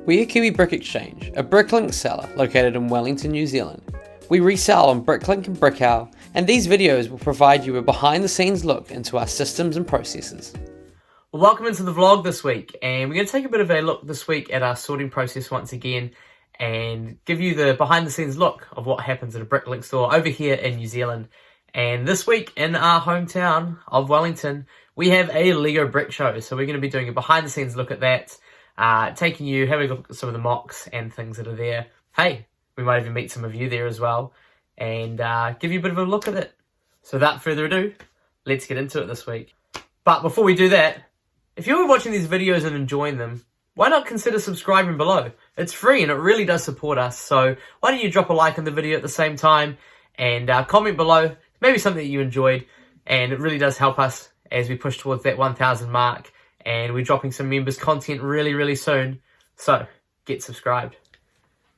We are Kiwi Brick Exchange, a Bricklink seller located in Wellington, New Zealand. We resell on Bricklink and BrickOwl, and these videos will provide you a behind-the-scenes look into our systems and processes. Well, welcome into the vlog this week, and we're going to take a bit of a look this week at our sorting process once again and give you the behind-the-scenes look of what happens at a Bricklink store over here in New Zealand. And this week in our hometown of Wellington, we have a LEGO Brick Show, so we're going to be doing a behind-the-scenes look at that, having a look at some of the mocks and things that are there. Hey, we might even meet some of you there as well, and give you a bit of a look at it. So without further ado, let's get into it this week. But before we do that, if you're watching these videos and enjoying them, why not consider subscribing below? It's free and it really does support us, so why don't you drop a like on the video at the same time and comment below, maybe something that you enjoyed, and it really does help us as we push towards that 1,000 mark, and we're dropping some members content really soon, so get subscribed.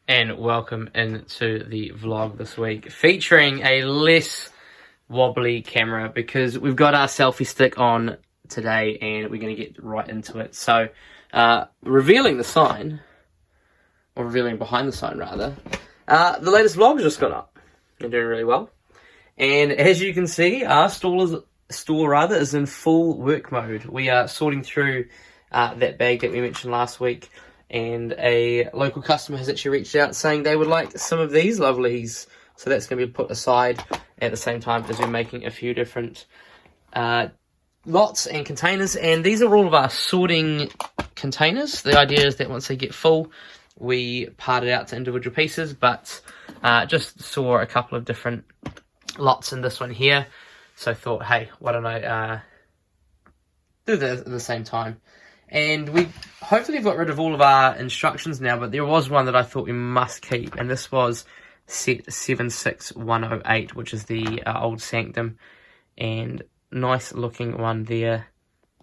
And welcome into the vlog this week, featuring a less wobbly camera because we've got our selfie stick on today and we're going to get right into it. So revealing the sign, or revealing behind the sign rather, the latest vlog's just gone up. They're doing really well, and as you can see, our store is in full work mode. We are sorting through that bag that we mentioned last week, and a local customer has actually reached out saying they would like some of these lovelies, so that's going to be put aside at the same time as we're making a few different lots and containers. And these are all of our sorting containers. The idea is that once they get full, we part it out to individual pieces, but just saw a couple of different lots in this one here, so I thought, hey, why don't I do that at the same time. And we hopefully got rid of all of our instructions now, but there was one that I thought we must keep, and this was set 76108, which is the old Sanctum, and nice looking one there.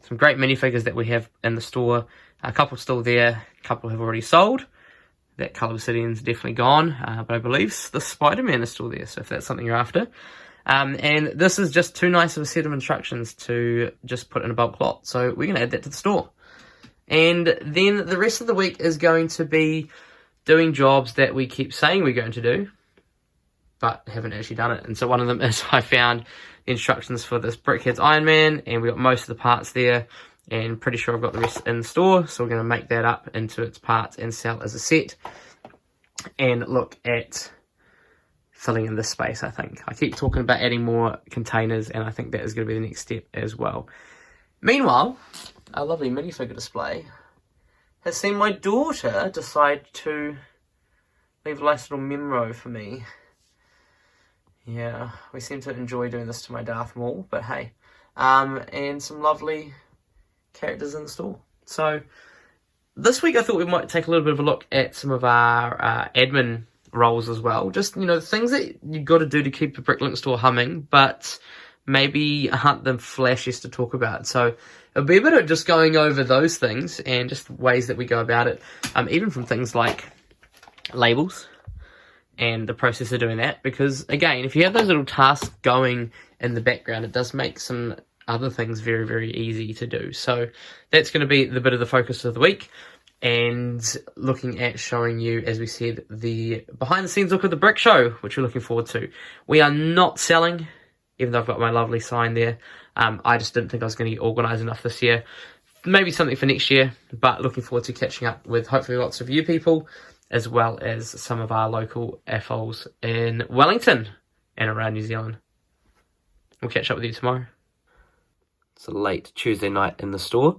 Some great minifigures that we have in the store. A couple still there, a couple have already sold. That Colour Obsidian's definitely gone, but I believe the Spider-Man is still there, so if that's something you're after. And this is just too nice of a set of instructions to just put in a bulk lot, so we're going to add that to the store. And then the rest of the week is going to be doing jobs that we keep saying we're going to do, but haven't actually done it. And so one of them is I found the instructions for this Brickhead's Iron Man, and we got most of the parts there, and pretty sure I've got the rest in store, so we're going to make that up into its parts and sell as a set, and look at filling in this space. I think I keep talking about adding more containers, and I think that is going to be the next step as well. Meanwhile, our lovely minifigure display has seen my daughter decide to leave a nice little memo for me. Yeah, we seem to enjoy doing this to my Darth Maul, but hey, and some lovely characters in the store. So this week I thought we might take a little bit of a look at some of our admin roles as well. Just, you know, things that you've got to do to keep the Bricklink store humming, but maybe aren't the flashiest to talk about. So it'll be a bit of just going over those things and just ways that we go about it, even from things like labels and the process of doing that, because again, if you have those little tasks going in the background, it does make some other things very easy to do. So that's going to be the bit of the focus of the week, and looking at showing you, as we said, the behind the scenes look at the Brick Show, which we're looking forward to. We are not selling, even though I've got my lovely sign there. I just didn't think I was going to get organised enough this year. Maybe something for next year, but looking forward to catching up with hopefully lots of you people, as well as some of our local AFOLs in Wellington and around New Zealand. We'll catch up with you tomorrow. It's a late Tuesday night in the store,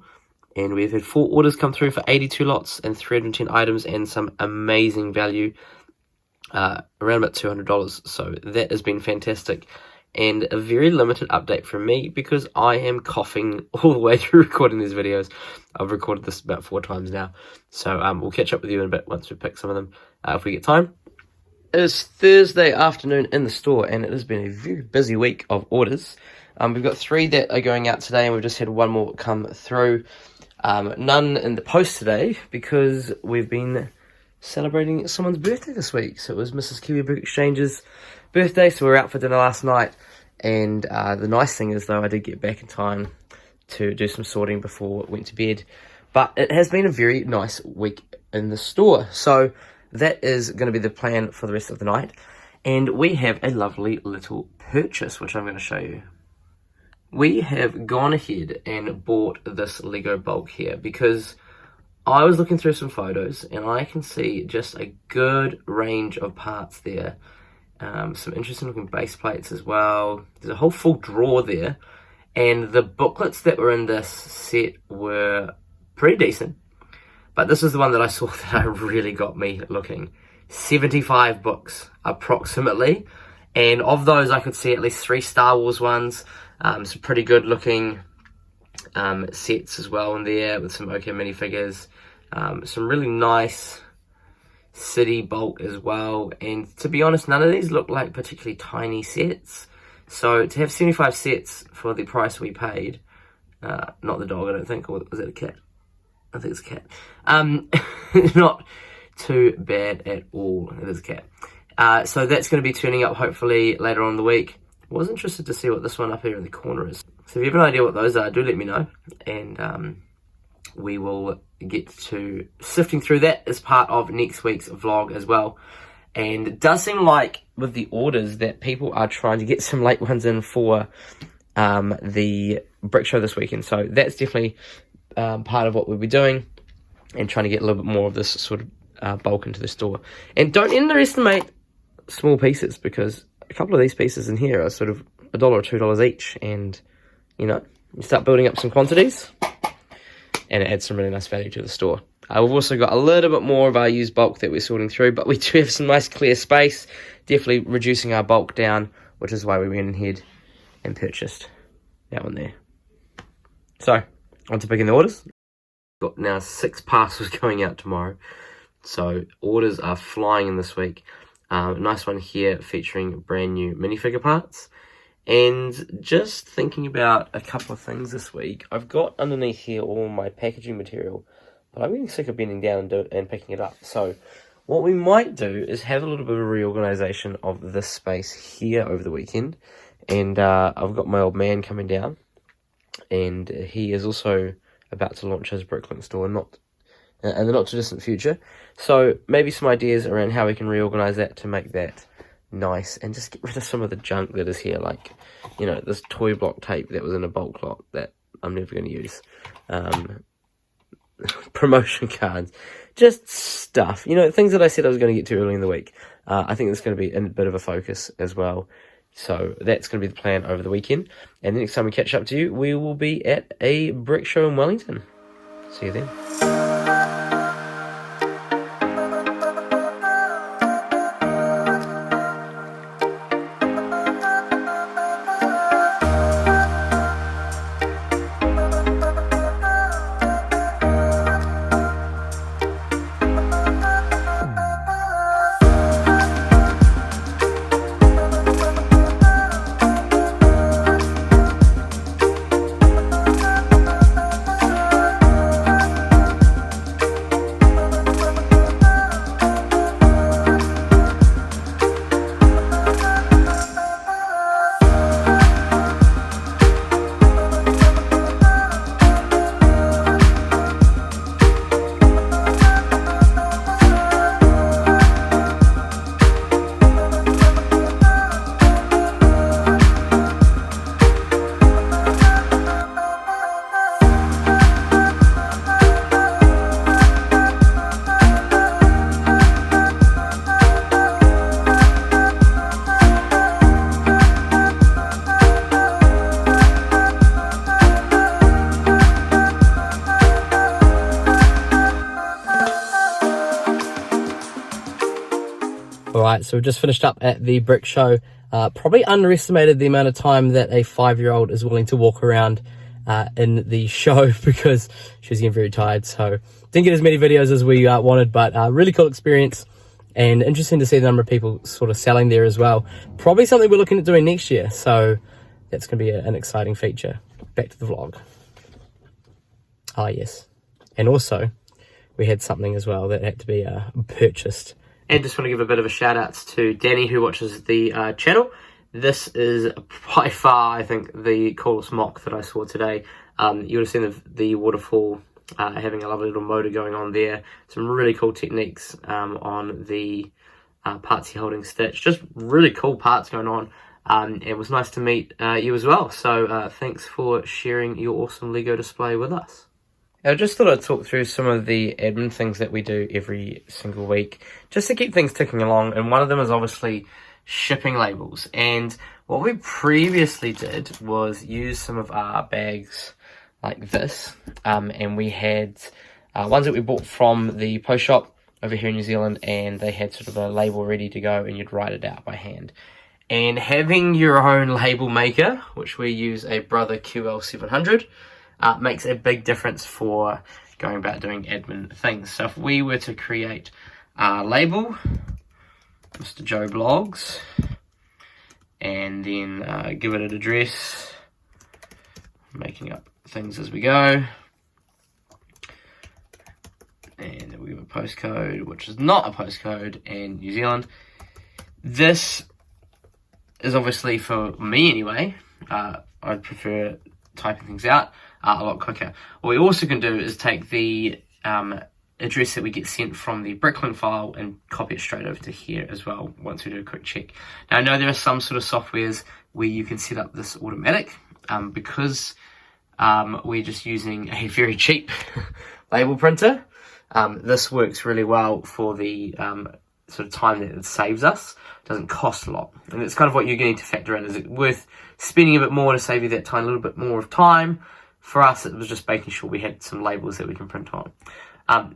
and we've had 4 orders come through for 82 lots and 310 items and some amazing value, around about $200. So that has been fantastic, and a very limited update from me because I am coughing all the way through recording these videos. I've recorded this about 4 times now, so we'll catch up with you in a bit once we pick some of them if we get time. It is Thursday afternoon in the store, and it has been a very busy week of orders. We've got 3 that are going out today, and we've just had 1 more come through. None in the post today because we've been celebrating someone's birthday this week. So it was Mrs. Kiwi Brick Exchange's birthday, so we were out for dinner last night. And the nice thing is, though, I did get back in time to do some sorting before I went to bed. But it has been a very nice week in the store. So that is going to be the plan for the rest of the night. And we have a lovely little purchase, which I'm going to show you. We have gone ahead and bought this Lego bulk here because I was looking through some photos and I can see just a good range of parts there. Some interesting looking base plates as well. There's a whole full drawer there. And the booklets that were in this set were pretty decent. But this is the one that I saw that really got me looking. 75 books, approximately. And of those, I could see at least 3 Star Wars ones. Some pretty good looking sets as well in there with some OK minifigures. Some really nice city bulk as well. And to be honest, none of these look like particularly tiny sets. So to have 75 sets for the price we paid, not the dog I don't think, or was it a cat? I think it's a cat. Not too bad at all. It is a cat. So that's going to be turning up hopefully later on in the week. I was interested to see what this one up here in the corner is. So if you have an idea what those are, do let me know. And we will get to sifting through that as part of next week's vlog as well. And it does seem like with the orders that people are trying to get some late ones in for the Brick Show this weekend. So that's definitely part of what we'll be doing and trying to get a little bit more of this sort of bulk into the store. And don't underestimate small pieces, because a couple of these pieces in here are sort of $1 or $2 each. And, you know, you start building up some quantities and it adds some really nice value to the store. We've also got a little bit more of our used bulk that we're sorting through, but we do have some nice clear space, definitely reducing our bulk down, which is why we went ahead and purchased that one there. So, on to picking the orders. Got now 6 parcels going out tomorrow, so orders are flying in this week. Nice one here featuring brand new minifigure parts. And just thinking about a couple of things this week, I've got underneath here all my packaging material, but I'm getting sick of bending down and picking it up. So what we might do is have a little bit of a reorganization of this space here over the weekend. And I've got my old man coming down, and he is also about to launch his Bricklink store in the not too distant future. So maybe some ideas around how we can reorganize that to make that nice and just get rid of some of the junk that is here, like, you know, this toy block tape that was in a bulk lot that I'm never going to use. Promotion cards, just stuff, you know, things that I said I was going to get to early in the week. I think there's going to be a bit of a focus as well. So that's going to be the plan over the weekend. And the next time we catch up to you, we will be at a brick show in Wellington. See you then. Alright, so we've just finished up at the Brick Show. Probably underestimated the amount of time that a 5-year-old is willing to walk around in the show because she was getting very tired. So didn't get as many videos as we wanted, but really cool experience and interesting to see the number of people sort of selling there as well. Probably something we're looking at doing next year. So that's going to be an exciting feature. Back to the vlog. Ah, yes. And also, we had something as well that had to be purchased. And just want to give a bit of a shout out to Danny, who watches the channel. This is by far, I think, the coolest mock that I saw today. You would have seen the waterfall having a lovely little motor going on there. Some really cool techniques on the parts you're holding stitch. Just really cool parts going on. It was nice to meet you as well. So thanks for sharing your awesome Lego display with us. I just thought I'd talk through some of the admin things that we do every single week, just to keep things ticking along. And one of them is obviously shipping labels. And what we previously did was use some of our bags like this. And we had ones that we bought from the post shop over here in New Zealand, and they had sort of a label ready to go, and you'd write it out by hand. And having your own label maker, which we use a Brother QL700, makes a big difference for going about doing admin things. So if we were to create a label, Mr. Joe Blogs, and then give it an address, making up things as we go, and then we give a postcode, which is not a postcode in New Zealand. This is obviously, for me anyway, I'd prefer typing things out a lot quicker. What we also can do is take the address that we get sent from the Bricklink file and copy it straight over to here as well once we do a quick check. Now I know there are some sort of softwares where you can set up this automatic, because we're just using a very cheap label printer. This works really well for the sort of time that it saves us. It doesn't cost a lot, and it's kind of what you're going to factor in. Is it worth spending a bit more to save you that time, a little bit more of time? For us, it was just making sure we had some labels that we can print on.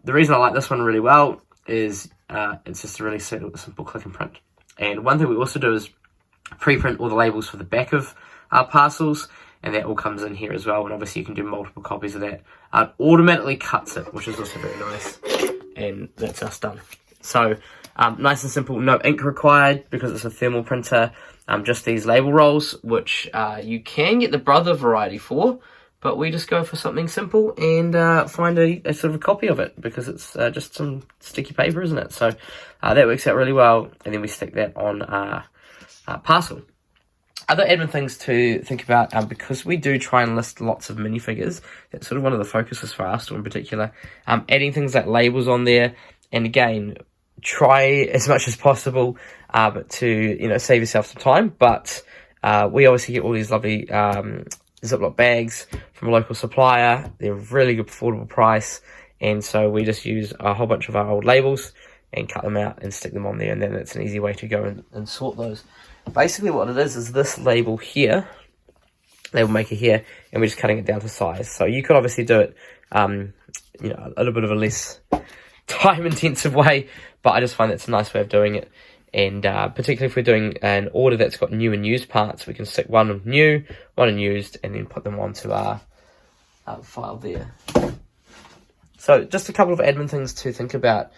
The reason I like this one really well is it's just a really simple click and print. And one thing we also do is pre-print all the labels for the back of our parcels, and that all comes in here as well. And obviously you can do multiple copies of that. It automatically cuts it, which is also very nice. And that's us done. So nice and simple, no ink required because it's a thermal printer. Just these label rolls, which you can get the Brother variety for, but we just go for something simple and find a sort of a copy of it, because it's just some sticky paper, isn't it? So that works out really well, and then we stick that on our parcel. Other admin things to think about, because we do try and list lots of minifigures, that's sort of one of the focuses for our store in particular. Adding things like labels on there, and again, try as much as possible to save yourself some time. But we obviously get all these lovely Ziploc bags from a local supplier. They're really good, affordable price, and so we just use a whole bunch of our old labels and cut them out and stick them on there, and then it's an easy way to go and sort those. Basically what it is this label here, label maker here, and we're just cutting it down to size. So you could obviously do it a little bit of a less time intensive way, but I just find that's a nice way of doing it. And particularly if we're doing an order that's got new and used parts, we can stick one in new, one in used, and then put them onto our file there. So just a couple of admin things to think about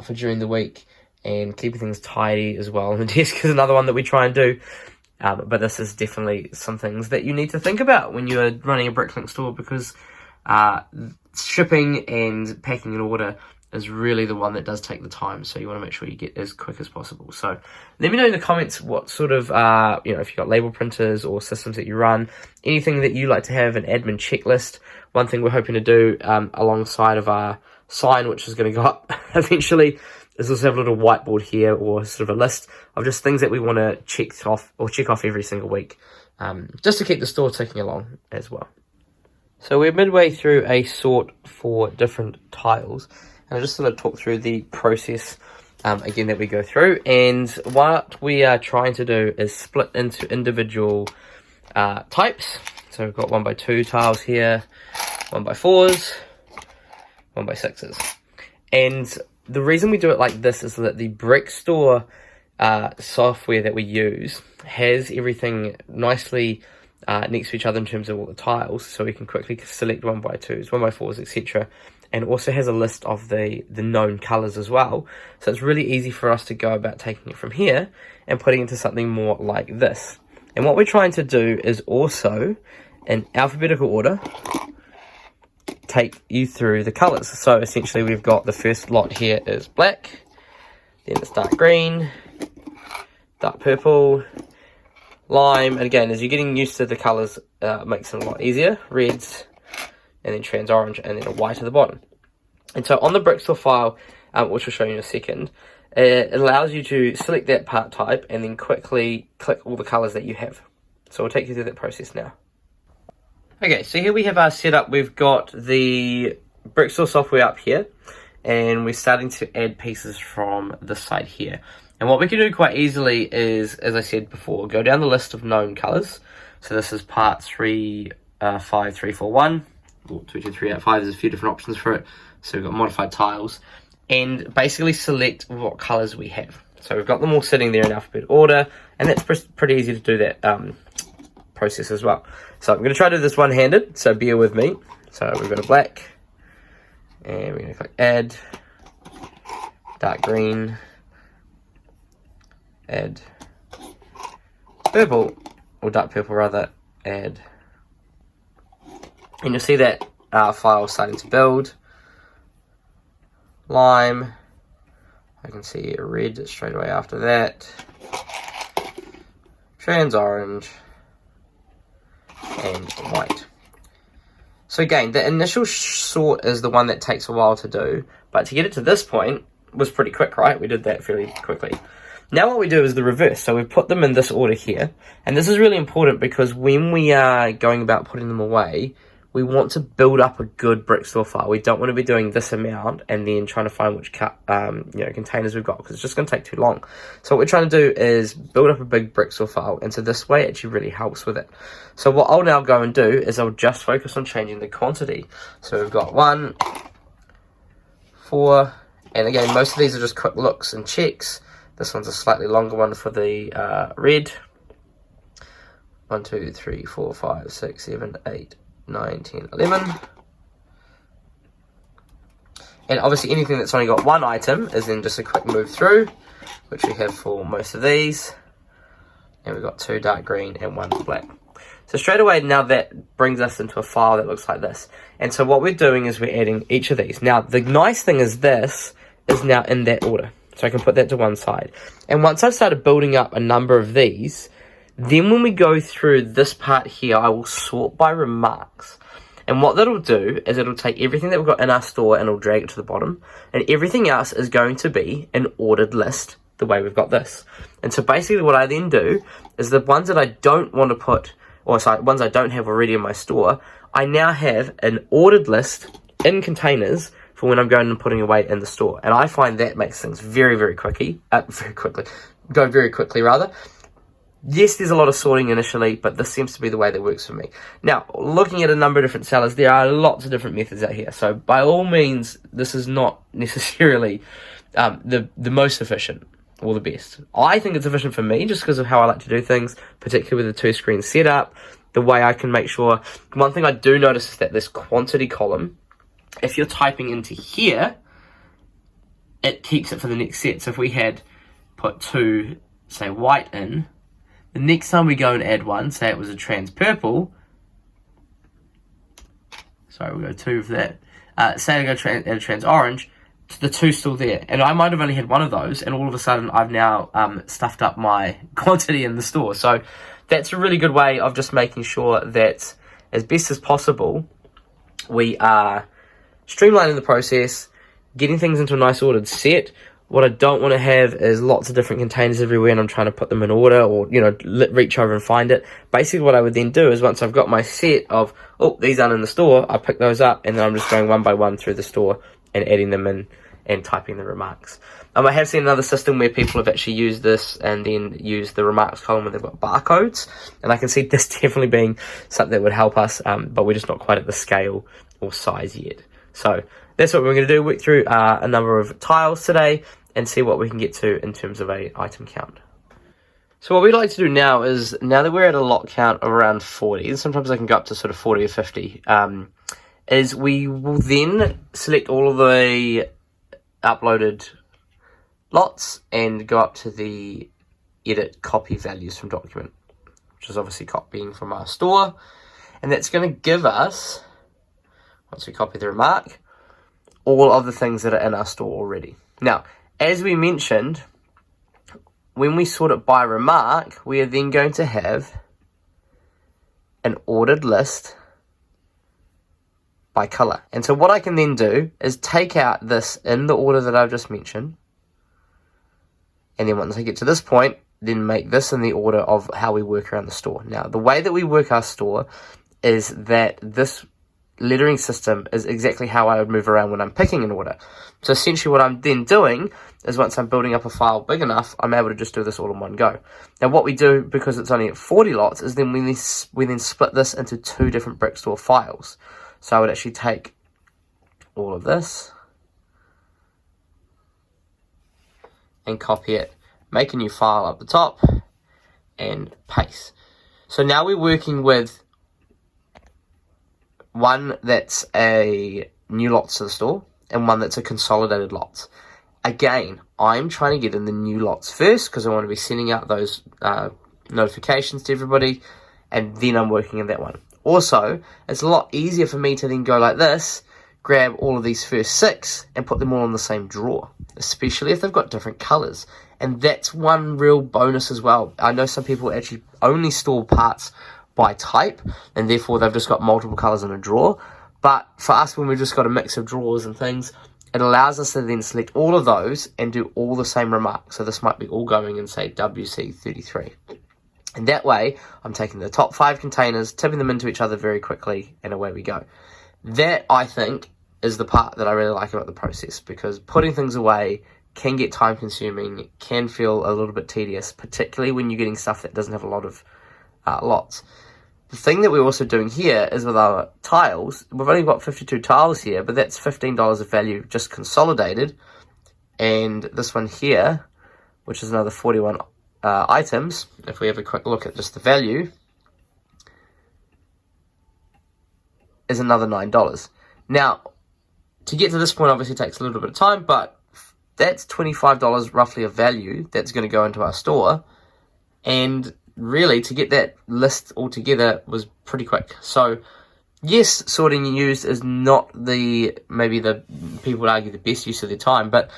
for during the week, and keeping things tidy as well. And the desk is another one that we try and do. But this is definitely some things that you need to think about when you're running a Bricklink store, because shipping and packing an order is really the one that does take the time. So you want to make sure you get as quick as possible. So let me know in the comments what sort of, if you've got label printers or systems that you run, anything that you like to have an admin checklist. One thing we're hoping to do alongside of our sign, which is going to go up eventually, is also have a little whiteboard here, or sort of a list of just things that we want to check off every single week, just to keep the store ticking along as well. So we're midway through a sort for different tiles, and I just thought I'd talk through the process again that we go through. And what we are trying to do is split into individual types. So we've got 1x2 tiles here, 1x4s, 1x6s. And the reason we do it like this is that the Brick Store software that we use has everything nicely next to each other in terms of all the tiles, so we can quickly select 1x2s, 1x4s, etc. And also has a list of the known colours as well. So it's really easy for us to go about taking it from here and putting it into something more like this. And what we're trying to do is also, in alphabetical order, take you through the colours. So essentially we've got the first lot here is black, then it's dark green, dark purple, lime, and again, as you're getting used to the colours, it makes it a lot easier. Reds, and then trans orange, and then a white at the bottom. And so on the brick store file, which we'll show you in a second, it allows you to select that part type and then quickly click all the colors that you have. So we'll take you through that process now. Okay, so here we have our setup. We've got the brick store software up here, and we're starting to add pieces from this side here. And what we can do quite easily is, as I said before, go down the list of known colors. So this is part 3, 5, 3, 4, 1, or 2, 2, 3, 8, 5. There's a few different options for it. So we've got modified tiles, and basically select what colors we have. So we've got them all sitting there in alphabet order, and that's pretty easy to do that process as well. So I'm going to try to do this one-handed, so bear with me. So we've got a black, and we're going to click add, dark green, add purple, or dark purple rather, add, and you'll see that our file starting to build. Lime, I can see a red straight away after that, trans orange, and white. So again, the initial sort is the one that takes a while to do, but to get it to this point was pretty quick, right? We did that fairly quickly. Now what we do is the reverse. So we've put them in this order here, and this is really important because when we are going about putting them away, we want to build up a good brick store file. We don't want to be doing this amount and then trying to find which containers we've got, because it's just going to take too long. So what we're trying to do is build up a big brick store file, and so this way it actually really helps with it. So what I'll now go and do is I'll just focus on changing the quantity. So we've got 1, 4, and again, most of these are just quick looks and checks. This one's a slightly longer one for the red. 1, 2, 3, 4, 5, 6, 7, 8, 9, 10, 11. And obviously anything that's only got one item is then just a quick move through, which we have for most of these. And we've got 2 dark green and 1 black. So straight away now that brings us into a file that looks like this. And so what we're doing is we're adding each of these. Now the nice thing is this is now in that order. So I can put that to one side. And once I've started building up a number of these, then when we go through this part here, I will sort by remarks. And what that'll do is it'll take everything that we've got in our store and it'll drag it to the bottom. And everything else is going to be an ordered list the way we've got this. And so basically what I then do is the ones that I don't want to put, or sorry, ones I don't have already in my store, I now have an ordered list in containers for when I'm going and putting away in the store. And I find that makes things very, very quickly. Go very quickly rather. Yes, there's a lot of sorting initially, but this seems to be the way that works for me. Now, looking at a number of different sellers, there are lots of different methods out here. So by all means, this is not necessarily the most efficient or the best. I think it's efficient for me just because of how I like to do things, particularly with the 2-screen setup, the way I can make sure. One thing I do notice is that this quantity column, if you're typing into here, it keeps it for the next set. So if we had put 2, say, white in, the next time we go and add one, say it was a trans purple, sorry, we'll go 2 for that, say I go add a trans orange, the 2's still there, and I might have only had one of those, and all of a sudden I've now stuffed up my quantity in the store. So that's a really good way of just making sure that as best as possible we are streamlining the process, getting things into a nice ordered set. What I don't want to have is lots of different containers everywhere and I'm trying to put them in order, or, reach over and find it. Basically what I would then do is once I've got my set of, these aren't in the store, I pick those up and then I'm just going one by one through the store and adding them in and typing the remarks. I have seen another system where people have actually used this and then used the remarks column where they've got barcodes. And I can see this definitely being something that would help us, but we're just not quite at the scale or size yet. So that's what we're going to do, work through a number of tiles today and see what we can get to in terms of a item count. So what we'd like to do now is, now that we're at a lot count of around 40, and sometimes I can go up to sort of 40 or 50, is we will then select all of the uploaded lots and go up to the edit copy values from document, which is obviously copying from our store. And that's going to give us, once we copy the remark, all of the things that are in our store already. Now, as we mentioned, when we sort it by remark, we are then going to have an ordered list by color. And so what I can then do is take out this in the order that I've just mentioned. And then once I get to this point, then make this in the order of how we work around the store. Now, the way that we work our store is that this lettering system is exactly how I would move around when I'm picking an order. So essentially what I'm then doing is once I'm building up a file big enough, I'm able to just do this all in one go. Now what we do, because it's only at 40 lots, is then we then split this into 2 different brick store files. So I would actually take all of this and copy it, make a new file up the top, and paste. So now we're working with one that's a new lot to the store and one that's a consolidated lot. Again, I'm trying to get in the new lots first because I want to be sending out those notifications to everybody, and then I'm working in that one. Also, it's a lot easier for me to then go like this, grab all of these first 6 and put them all in the same drawer, especially if they've got different colors. And that's one real bonus as well. I know some people actually only store parts by type, and therefore they've just got multiple colors in a drawer. But for us, when we've just got a mix of drawers and things, it allows us to then select all of those and do all the same remarks. So this might be all going in, say, WC33. And that way, I'm taking the top 5 containers, tipping them into each other very quickly, and away we go. That, I think, is the part that I really like about the process, because putting things away can get time consuming, can feel a little bit tedious, particularly when you're getting stuff that doesn't have a lot of lots. The thing that we're also doing here is with our tiles, we've only got 52 tiles here, but that's $15 of value just consolidated. And this one here, which is another 41 items, if we have a quick look at just the value, is another $9. Now, to get to this point obviously takes a little bit of time, but that's $25 roughly of value that's going to go into our store. And really, to get that list all together was pretty quick. So yes, sorting used is not maybe the people would argue the best use of their time, but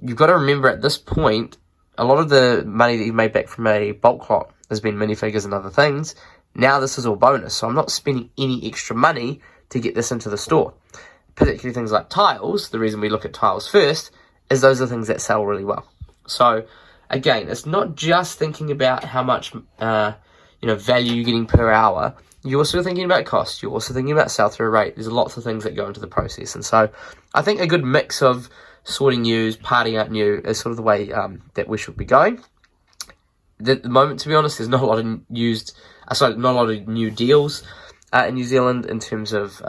you've got to remember at this point, a lot of the money that you made back from a bulk lot has been minifigures and other things. Now this is all bonus, so I'm not spending any extra money to get this into the store. Particularly things like tiles. The reason we look at tiles first is those are things that sell really well. So again, it's not just thinking about how much value you're getting per hour. You're also thinking about cost. You're also thinking about sell-through rate. There's lots of things that go into the process. And so I think a good mix of sorting used, parting out new is sort of the way that we should be going. At the moment, to be honest, there's not a lot of not a lot of new deals in New Zealand in terms of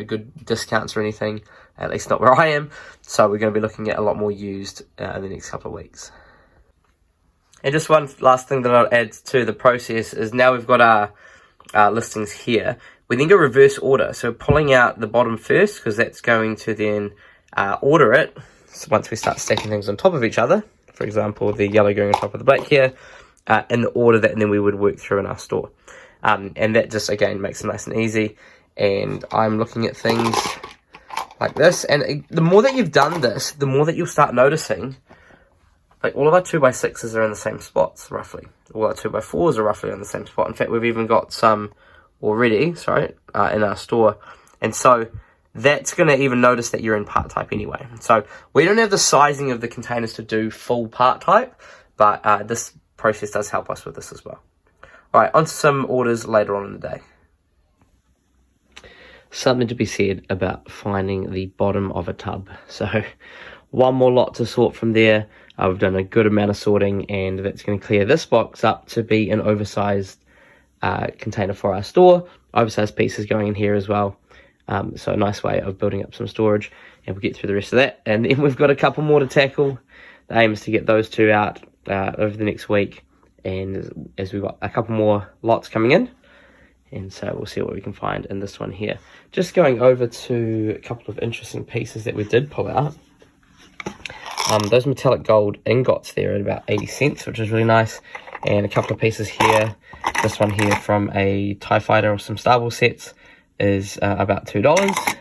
good discounts or anything, at least not where I am. So we're going to be looking at a lot more used in the next couple of weeks. And just one last thing that I'll add to the process is now we've got our listings here. We then go reverse order. So pulling out the bottom first, because that's going to then order it. So once we start stacking things on top of each other, for example, the yellow going on top of the black here, in the order that then we would work through in our store. And that just, again, makes it nice and easy. And I'm looking at things like this. And the more that you've done this, the more that you'll start noticing, like all of our 2x6s are in the same spots, roughly. All our 2x4s are roughly in the same spot. In fact, we've even got some already, in our store. And so that's going to even notice that you're in part type anyway. So we don't have the sizing of the containers to do full part type, but this process does help us with this as well. All right, on to some orders later on in the day. Something to be said about finding the bottom of a tub. So one more lot to sort from there. We've done a good amount of sorting, and that's going to clear this box up to be an oversized container for our store. Oversized pieces going in here as well. So a nice way of building up some storage, and we'll get through the rest of that. And then we've got a couple more to tackle. The aim is to get those 2 out over the next week, and as we've got a couple more lots coming in, and so we'll see what we can find in this one here. Just going over to a couple of interesting pieces that we did pull out. Those metallic gold ingots there at about 80 cents, which is really nice, and a couple of pieces here. This one here from a TIE Fighter or some Star Wars sets is about $2. So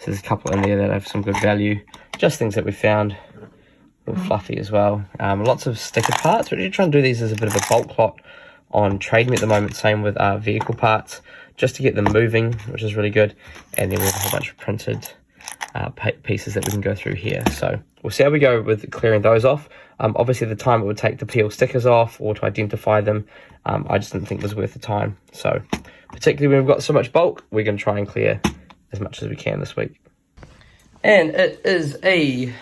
there's a couple in there that have some good value, just things that we found. A little fluffy as well. Lots of sticker parts. We're trying to do these as a bit of a bulk lot on TradeMe at the moment. Same with vehicle parts. just to get them moving, which is really good. And then we have a whole bunch of printed pieces that we can go through here. So we'll see how we go with clearing those off. Obviously the time it would take to peel stickers off or to identify them, I just didn't think was worth the time. So particularly when we've got so much bulk, we're going to try and clear as much as we can this week. And it is a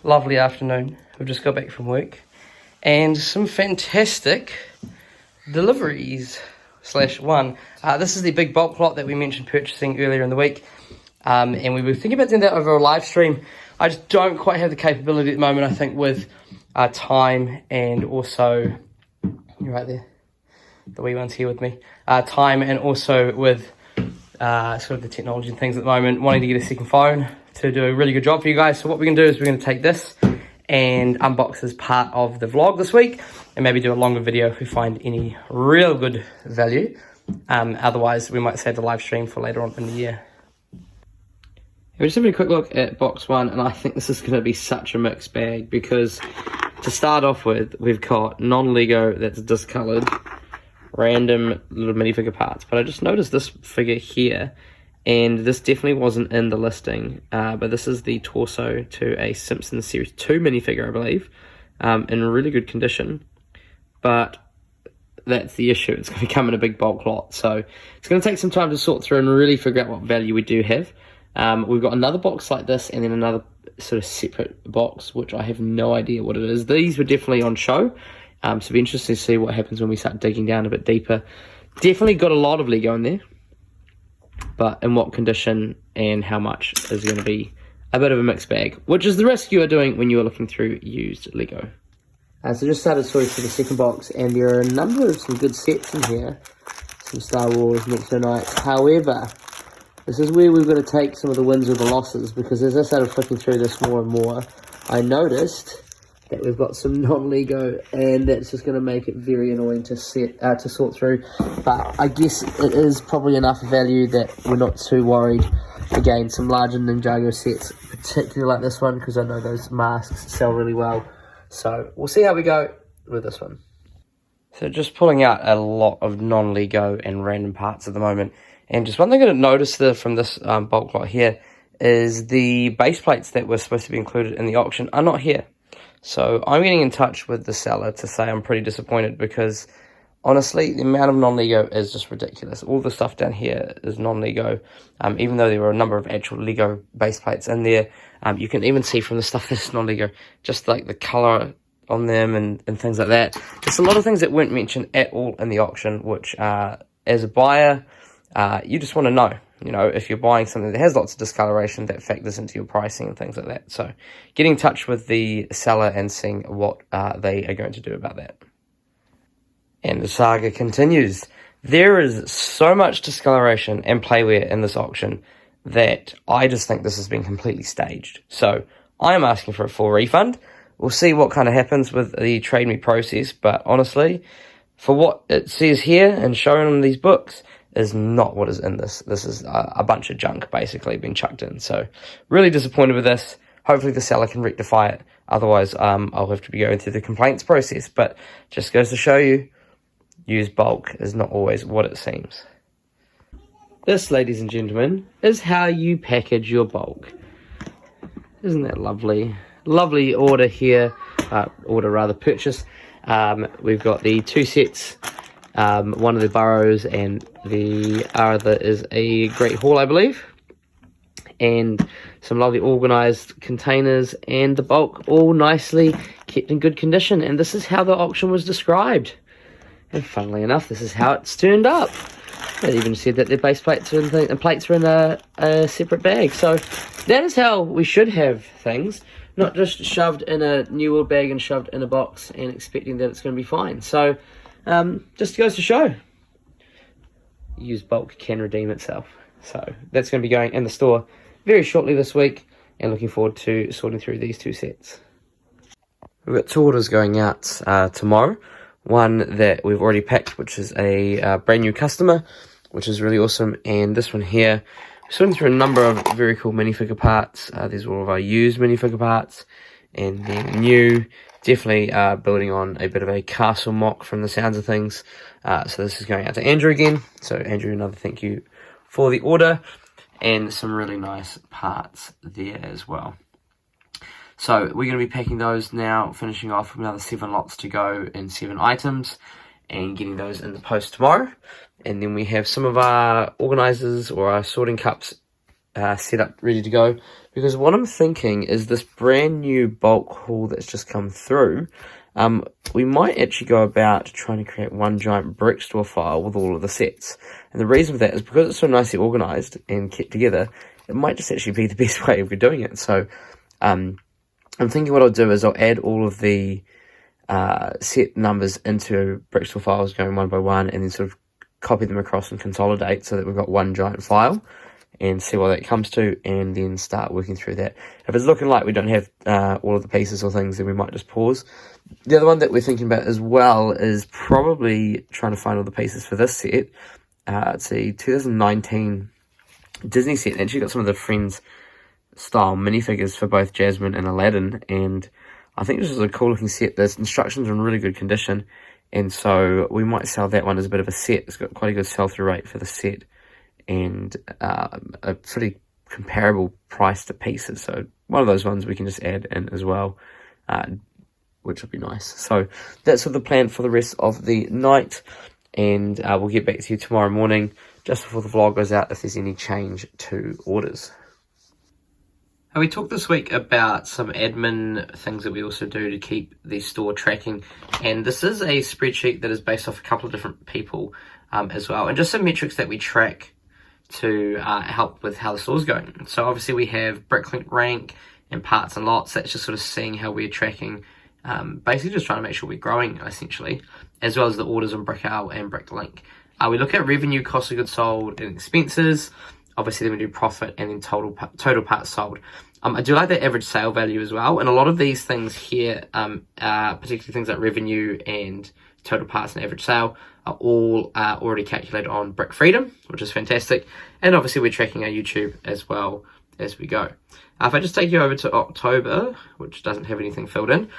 lovely afternoon. We've just got back from work and some fantastic deliveries / one. This is the big bulk lot that we mentioned purchasing earlier in the week. And we were thinking about doing that over a live stream. I just don't quite have the capability at the moment, I think, with time and also, you're right there, the wee one's here with me, time and also with sort of the technology and things at the moment, wanting to get a second phone to do a really good job for you guys. So what we're going to do is we're going to take this and unbox as part of the vlog this week and maybe do a longer video if we find any real good value. Otherwise, we might save the live stream for later on in the year. We're just having a quick look at box one, and I think this is going to be such a mixed bag because to start off with, we've got non-Lego that's discoloured, random little minifigure parts. But I just noticed this figure here, and this definitely wasn't in the listing, but this is the torso to a Simpsons Series 2 minifigure, I believe, in really good condition. But that's the issue, it's going to come in a big bulk lot, so it's going to take some time to sort through and really figure out what value we do have. We've got another box like this and then another sort of separate box, which I have no idea what it is. These were definitely on show, so it'll be interesting to see what happens when we start digging down a bit deeper. Definitely got a lot of Lego in there, but in what condition and how much is going to be a bit of a mixed bag, which is the risk you are doing when you are looking through used Lego. So just started sorting through the second box, and there are a number of some good sets in here. Some Star Wars, Nexo Knights. However, this is where we've got to take some of the wins or the losses, because as I started flicking through this more and more, I noticed that we've got some non-Lego, and that's just going to make it very annoying to sort through. But I guess it is probably enough value that we're not too worried. Again, some larger Ninjago sets, particularly like this one, because I know those masks sell really well. So we'll see how we go with this one. So just pulling out a lot of non-Lego and random parts at the moment. And just one thing I noticed from this bulk lot here is the base plates that were supposed to be included in the auction are not here. So I'm getting in touch with the seller to say I'm pretty disappointed, because honestly, the amount of non-Lego is just ridiculous. All the stuff down here is non-Lego, even though there were a number of actual Lego base plates in there. You can even see from the stuff that's non-Lego, just like the colour on them and things like that. There's a lot of things that weren't mentioned at all in the auction, which as a buyer, you just want to know, if you're buying something that has lots of discoloration, that factors into your pricing and things like that. So get in touch with the seller and seeing what they are going to do about that. And the saga continues. There is so much discoloration and playware in this auction that I just think this has been completely staged. So I am asking for a full refund. We'll see what kind of happens with the TradeMe process, but honestly, for what it says here and shown in these books, is not what is in this. This is a bunch of junk basically being chucked in. So really disappointed with this. Hopefully the seller can rectify it. Otherwise, I'll have to be going through the complaints process. But just goes to show you, used bulk is not always what it seems. This, ladies and gentlemen, is how you package your bulk. Isn't that lovely? Lovely order here. Purchase. We've got the two sets. One of the burrows and the other is a Great Hall, I believe. And some lovely organised containers, and the bulk all nicely kept in good condition. And this is how the auction was described. And funnily enough, this is how it's turned up. They even said that their base plates are and plates are in a separate bag. So that is how we should have things. Not just shoved in a New World bag and shoved in a box and expecting that it's going to be fine. So just goes to show, used bulk can redeem itself. So that's going to be going in the store very shortly this week, and looking forward to sorting through these two sets. We've got two orders going out tomorrow. One that we've already packed, which is a brand new customer, which is really awesome. And this one here, sorting through a number of very cool minifigure parts. These are all of our used minifigure parts. And then new, definitely building on a bit of a castle mock from the sounds of things. So this is going out to Andrew again. So Andrew, another thank you for the order, and some really nice parts there as well. So we're going to be packing those now, finishing off with another 7 lots to go and 7 items, and getting those in the post tomorrow. And then we have some of our organisers or our sorting cups set up, ready to go. Because what I'm thinking is this brand new bulk haul that's just come through, we might actually go about trying to create one giant brick store file with all of the sets. And the reason for that is because it's so nicely organised and kept together, it might just actually be the best way of doing it. So I'm thinking what I'll do is I'll add all of the set numbers into brick store files going one by one, and then sort of copy them across and consolidate so that we've got one giant file, and see what that comes to, and then start working through that. If it's looking like we don't have all of the pieces or things, then we might just pause. The other one that we're thinking about as well is probably trying to find all the pieces for this set. It's a 2019 Disney set. Actually got some of the Friends style minifigures for both Jasmine and Aladdin, and I think this is a cool looking set. The instructions are in really good condition, and so we might sell that one as a bit of a set. It's got quite a good sell-through rate for the set, and a pretty comparable price to pieces. So one of those ones we can just add in as well, which would be nice. So that's sort of the plan for the rest of the night, and we'll get back to you tomorrow morning just before the vlog goes out if there's any change to orders. And we talked this week about some admin things that we also do to keep the store tracking, and this is a spreadsheet that is based off a couple of different people as well, and just some metrics that we track to help with how the store's going. So obviously we have Bricklink rank and parts and lots. That's just sort of seeing how we're tracking, basically just trying to make sure we're growing essentially, as well as the orders on BrickOwl and Bricklink. We look at revenue, cost of goods sold, and expenses. Obviously then we do profit and then total parts sold. I do like the average sale value as well, and a lot of these things here, particularly things like revenue and total parts and average sale, are all already calculated on Brick Freedom, which is fantastic. And obviously we're tracking our YouTube as well as we go. If I just take you over to October, which doesn't have anything filled in,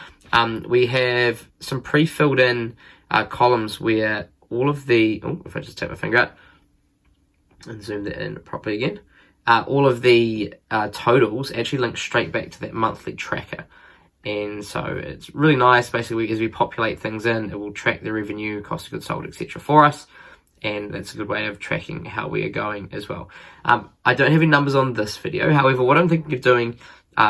we have some pre-filled in columns where all of the, if I just take my finger out and zoom that in properly again, all of the totals actually link straight back to that monthly tracker. And so it's really nice. Basically, as we populate things in, it will track the revenue, cost of goods sold, etc. for us. And that's a good way of tracking how we are going as well. I don't have any numbers on this video. However, what I'm thinking of doing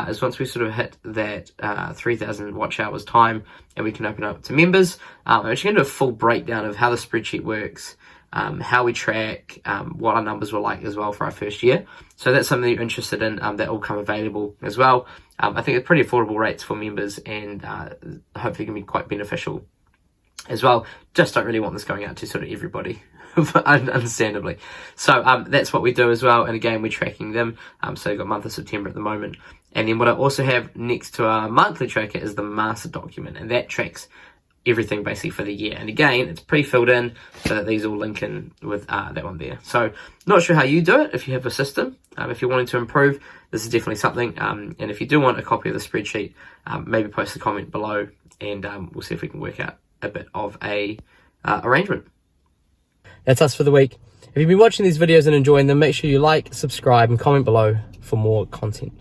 is once we sort of hit that 3,000 watch hours time and we can open up to members, I'm actually going to do a full breakdown of how the spreadsheet works, how we track, what our numbers were like as well for our first year. So that's something you're interested in, that will come available as well. I think it's pretty affordable rates for members, and hopefully can be quite beneficial as well. Just don't really want this going out to sort of everybody, understandably. So that's what we do as well, and again we're tracking them. So we've got month of September at the moment, and then what I also have next to our monthly tracker is the master document, and that tracks everything basically for the year. And again, it's pre-filled in so that these all link in with that one there. So not sure how you do it if you have a system. If you're wanting to improve, this is definitely something. And if you do want a copy of the spreadsheet, maybe post a comment below, and we'll see if we can work out a bit of a arrangement. That's us for the week. If you've been watching these videos and enjoying them, make sure you like, subscribe, and comment below for more content.